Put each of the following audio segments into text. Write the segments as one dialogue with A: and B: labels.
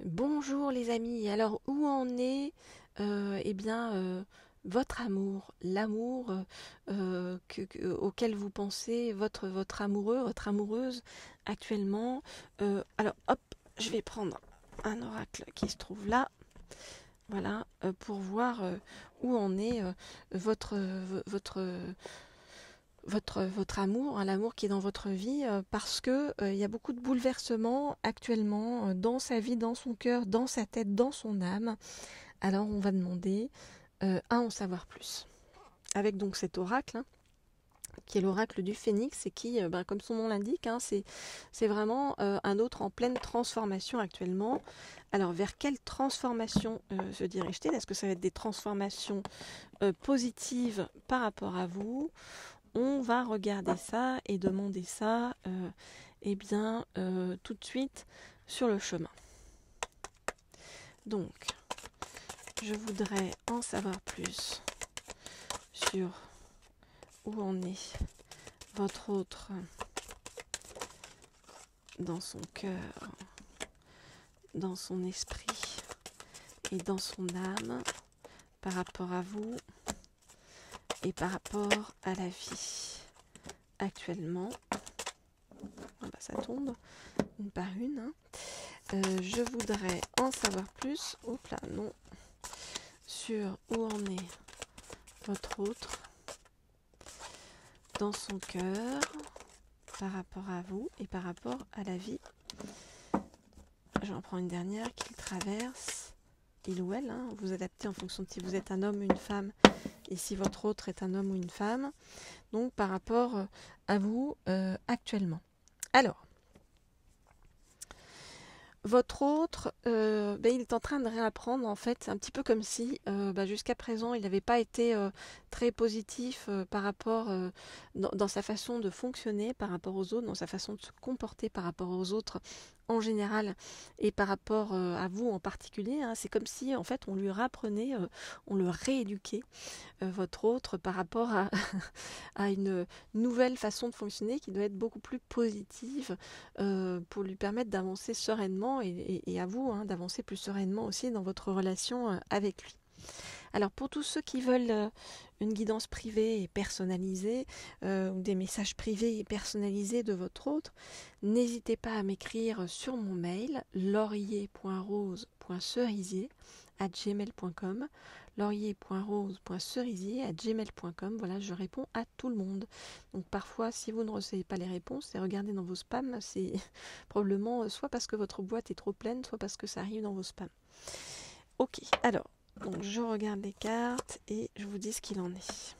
A: Bonjour les amis, alors où en est votre amour, l'amour auquel vous pensez, votre amoureux, votre amoureuse actuellement. Alors hop, je vais prendre un oracle qui se trouve là, voilà, pour voir où en est votre amour, hein, l'amour qui est dans votre vie, parce que il y a beaucoup de bouleversements actuellement dans sa vie, dans son cœur, dans sa tête, dans son âme. Alors on va demander à en savoir plus. Avec donc cet oracle, hein, qui est l'oracle du phénix et qui, comme son nom l'indique, hein, c'est vraiment un autre en pleine transformation actuellement. Alors vers quelle transformation se dirige-t-il? Est-ce que ça va être des transformations positives par rapport à vous? On va regarder ça et demander ça tout de suite sur le chemin. Donc, je voudrais en savoir plus sur où en est votre autre dans son cœur, dans son esprit et dans son âme par rapport à vous et par rapport à la vie actuellement. Ça tombe une par une. Hein. Je voudrais en savoir plus, sur où en est votre autre dans son cœur par rapport à vous et par rapport à la vie. J'en prends une dernière qu'il traverse, il ou elle, hein, vous adaptez en fonction de si vous êtes un homme ou une femme et si votre autre est un homme ou une femme, donc par rapport à vous actuellement. Alors, votre autre, il est en train de réapprendre en fait, un petit peu comme si jusqu'à présent il n'avait pas été très positif par rapport dans sa façon de fonctionner par rapport aux autres, dans sa façon de se comporter par rapport aux autres en général et par rapport à vous en particulier. Hein. C'est comme si en fait on lui réapprenait, on le rééduquait votre autre par rapport à, à une nouvelle façon de fonctionner qui doit être beaucoup plus positive pour lui permettre d'avancer sereinement et à vous d'avancer plus sereinement aussi dans votre relation avec lui. Alors pour tous ceux qui veulent une guidance privée et personnalisée ou des messages privés et personnalisés de votre autre, n'hésitez pas à m'écrire sur mon mail laurier.rose.cerisier@gmail.com laurier.rose.cerisier@gmail.com. Voilà, je réponds à tout le monde. Donc parfois, si vous ne recevez pas les réponses, c'est regardez dans vos spams. C'est probablement soit parce que votre boîte est trop pleine, soit parce que ça arrive dans vos spams. Ok, alors, donc je regarde les cartes et je vous dis ce qu'il en est.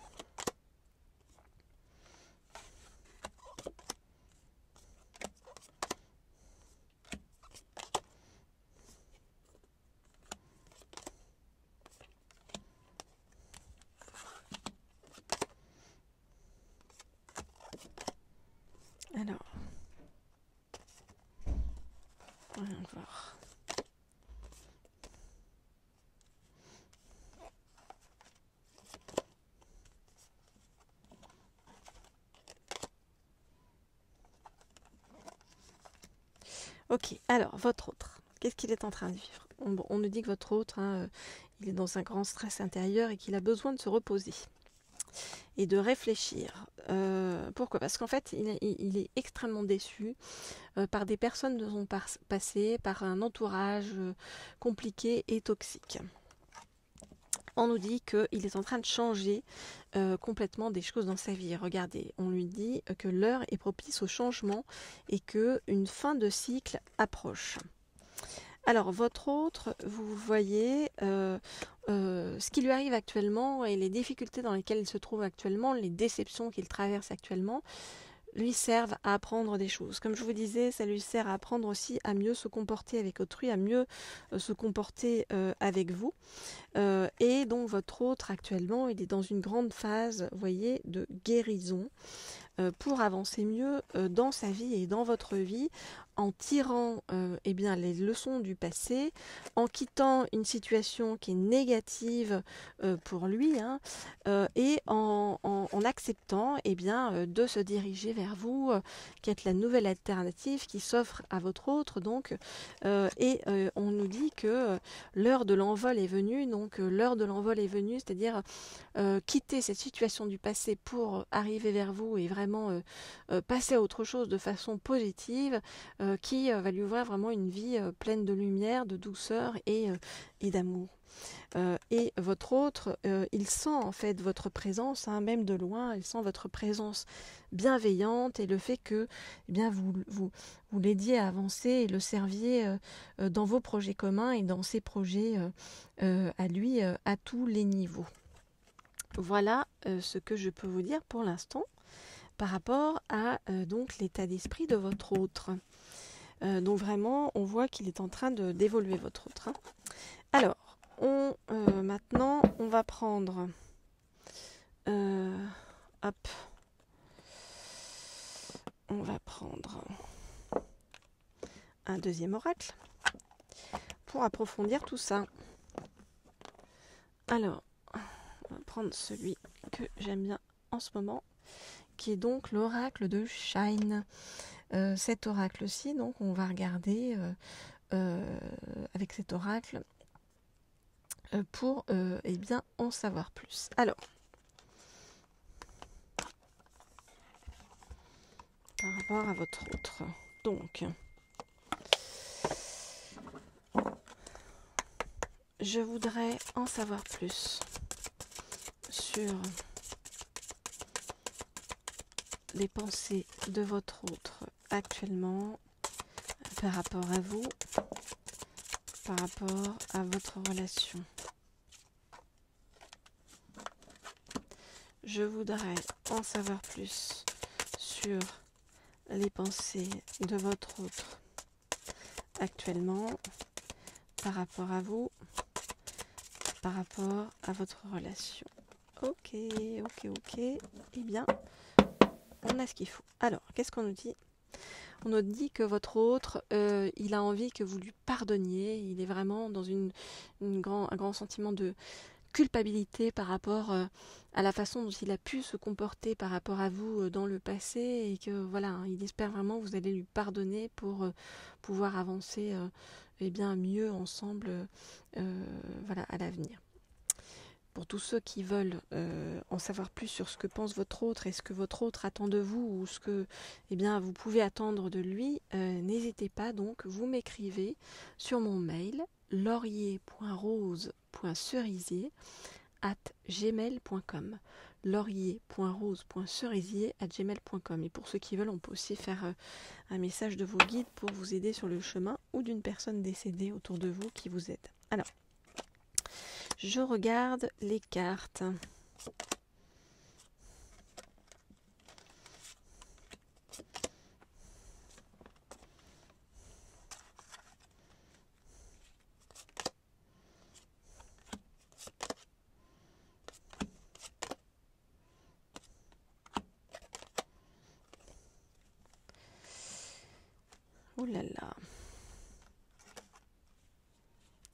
A: Alors, voyons voir. Ok, alors, votre autre, qu'est-ce qu'il est en train de vivre? On nous dit que votre autre, il est dans un grand stress intérieur et qu'il a besoin de se reposer et de réfléchir. Pourquoi? Parce qu'en fait, il est extrêmement déçu par des personnes de son passé, par un entourage compliqué et toxique. On nous dit qu'il est en train de changer complètement des choses dans sa vie. Regardez, on lui dit que l'heure est propice au changement et qu'une fin de cycle approche. Alors, votre autre, vous voyez ce qui lui arrive actuellement et les difficultés dans lesquelles il se trouve actuellement, les déceptions qu'il traverse actuellement, lui servent à apprendre des choses. Comme je vous disais, ça lui sert à apprendre aussi à mieux se comporter avec autrui, à mieux se comporter avec vous. Et donc votre autre actuellement, il est dans une grande phase, vous voyez, de guérison pour avancer mieux dans sa vie et dans votre vie en tirant eh bien, les leçons du passé, en quittant une situation qui est négative pour lui, hein, et en acceptant eh bien, de se diriger vers vous, qui êtes la nouvelle alternative qui s'offre à votre autre. Donc, on nous dit que l'heure de l'envol est venue. Donc l'heure de l'envol est venue, c'est-à-dire quitter cette situation du passé pour arriver vers vous et vraiment passer à autre chose de façon positive, qui va lui ouvrir vraiment une vie pleine de lumière, de douceur et d'amour. Et votre autre, il sent en fait votre présence, hein, même de loin, il sent votre présence bienveillante et le fait que eh bien, vous l'aidiez à avancer et le serviez dans vos projets communs et dans ses projets à lui à tous les niveaux. Voilà ce que je peux vous dire pour l'instant par rapport à donc l'état d'esprit de votre autre. Donc vraiment, on voit qu'il est en train d'évoluer votre autre. Hein. Alors, maintenant, on va prendre hop, on va prendre un deuxième oracle pour approfondir tout ça. Alors, on va prendre celui que j'aime bien en ce moment, qui est donc l'oracle de Shine. Cet oracle-ci, donc on va regarder avec cet oracle pour eh bien, en savoir plus. Alors, par rapport à votre autre, donc, je voudrais en savoir plus sur les pensées de votre autre actuellement par rapport à vous, par rapport à votre relation. Je voudrais en savoir plus sur les pensées de votre autre actuellement par rapport à vous, par rapport à votre relation. Ok. Eh bien, on a ce qu'il faut. Alors, qu'est-ce qu'on nous dit ? On nous dit que votre autre, il a envie que vous lui pardonniez. Il est vraiment dans un grand sentiment de culpabilité par rapport à la façon dont il a pu se comporter par rapport à vous dans le passé, et que voilà, il espère vraiment que vous allez lui pardonner pour pouvoir avancer eh bien, mieux ensemble voilà, à l'avenir. Pour tous ceux qui veulent en savoir plus sur ce que pense votre autre et ce que votre autre attend de vous, ou ce que eh bien, vous pouvez attendre de lui, n'hésitez pas, donc vous m'écrivez sur mon mail laurier.rose.cerisier@gmail.com, laurier.rose.cerisier@gmail.com. Et pour ceux qui veulent, on peut aussi faire un message de vos guides pour vous aider sur le chemin, ou d'une personne décédée autour de vous qui vous aide. Alors, je regarde les cartes. Ouh là là.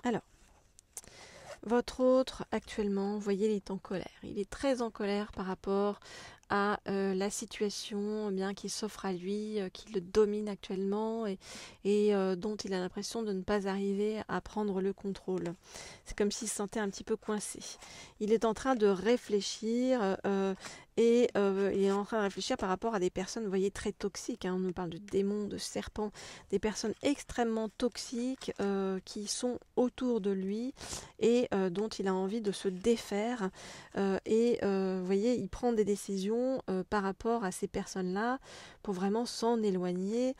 A: Alors, votre autre, actuellement, vous voyez, il est en colère. Il est très en colère par rapport à la situation bien qui s'offre à lui, qui le domine actuellement et dont il a l'impression de ne pas arriver à prendre le contrôle. C'est comme s'il se sentait un petit peu coincé. Il est en train de réfléchir et il est en train de réfléchir par rapport à des personnes, vous voyez, très toxiques. Hein. On nous parle de démons, de serpents, des personnes extrêmement toxiques qui sont autour de lui et dont il a envie de se défaire. Vous voyez, il prend des décisions par rapport à ces personnes-là pour vraiment s'en éloigner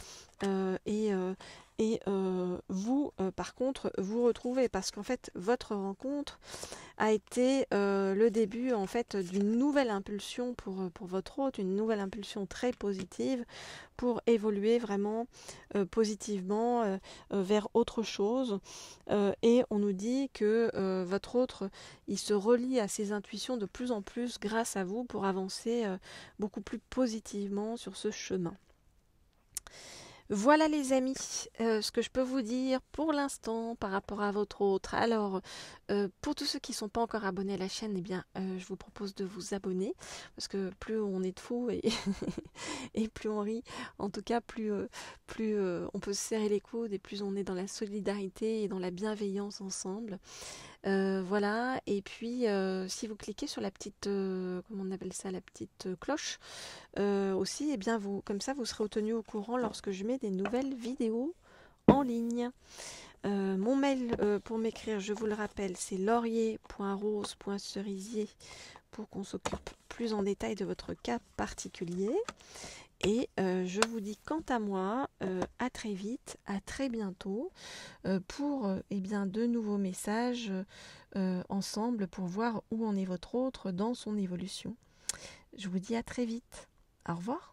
A: vous, par contre, vous retrouvez, parce qu'en fait, votre rencontre a été le début en fait d'une nouvelle impulsion pour votre hôte, une nouvelle impulsion très positive pour évoluer vraiment positivement vers autre chose. Et on nous dit que votre autre, il se relie à ses intuitions de plus en plus grâce à vous pour avancer beaucoup plus positivement sur ce chemin. Voilà les amis, ce que je peux vous dire pour l'instant par rapport à votre autre. Alors, pour tous ceux qui ne sont pas encore abonnés à la chaîne, eh bien, je vous propose de vous abonner parce que plus on est de fous et, et plus on rit, en tout cas plus on peut se serrer les coudes et plus on est dans la solidarité et dans la bienveillance ensemble. Voilà, et puis si vous cliquez sur la petite, comment on appelle ça, la petite cloche, aussi, eh bien vous, comme ça, vous serez tenu au courant lorsque je mets des nouvelles vidéos en ligne. Mon mail pour m'écrire, je vous le rappelle, c'est laurier.rose.cerisier pour qu'on s'occupe plus en détail de votre cas particulier. Et je vous dis quant à moi, à très vite, à très bientôt, pour eh bien, de nouveaux messages ensemble pour voir où en est votre autre dans son évolution. Je vous dis à très vite. Au revoir.